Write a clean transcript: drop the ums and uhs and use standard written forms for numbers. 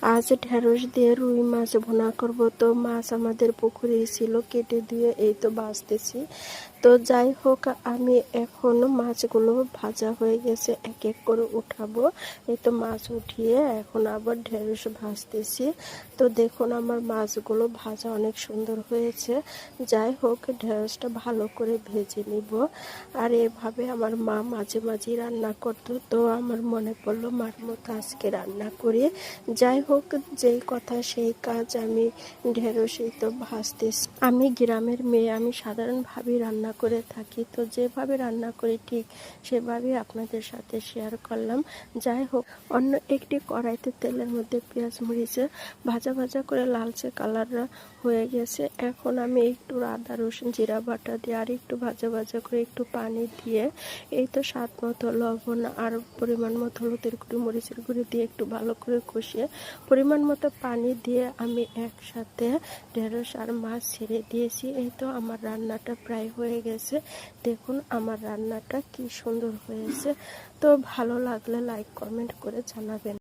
আজ ঢেঁড়স দিয়ে রুই মাছ ভুনা করব। তো মাছ আমাদের পুকুরে ছিল, কেটে দিয়ে এই তো ভাজতেছি। তো যাই হোক, আমি এখন মাছগুলো ভাজা হয়ে গেছে, এক এক করে উঠাবো। এই তো মাছ উঠিয়ে এখন আবার ঢেঁড়স ভাজতেছি। তো দেখুন আমার মাছগুলো ভাজা অনেক সুন্দর হয়েছে। যাই হোক, ঢেঁড়সটা ভালো করে ভেজে নিব। আর এভাবে আমার মা মাঝে মাঝে রান্না করতো, তো আমার মনে পড়লো মার মতো আজকে রান্না করি। যাই হোক, যেই কথা সেই কাজ, আমি ঢেঁড়সই তো ভাজতেছি। আমি গ্রামের মেয়ে, আমি সাধারণভাবেই রান্না করে থাকি। তো যেভাবে রান্না করি ঠিক সেভাবেই আপনাদের সাথে শেয়ার করলাম। যাই হোক, অন্য একটি কড়াইতে তেলের মধ্যে পেঁয়াজ মরিচে ভাজা ভাজা করে লালচে কালার হয়ে গেছে। এখন আমি একটু আদা রসুন জিরা বাটা দিয়ে আর একটু ভাজা ভাজা করে একটু পানি দিয়ে এই তো স্বাদ মতো লবণ আর পরিমাণ মতো হলুদের গুঁড়ি মরিচের গুঁড়ি দিয়ে একটু ভালো করে কষিয়ে পরিমাণ মতো পানি দিয়ে আমি একসাথে ঢেঁড়স আর মাছ ছেড়ে দিয়েছি। এই তো আমার রান্নাটা প্রায় হয়ে গেছে। দেখুন আমার রান্নাটা কি সুন্দর হয়েছে। তো ভালো লাগলে লাইক কমেন্ট করে জানাবেন।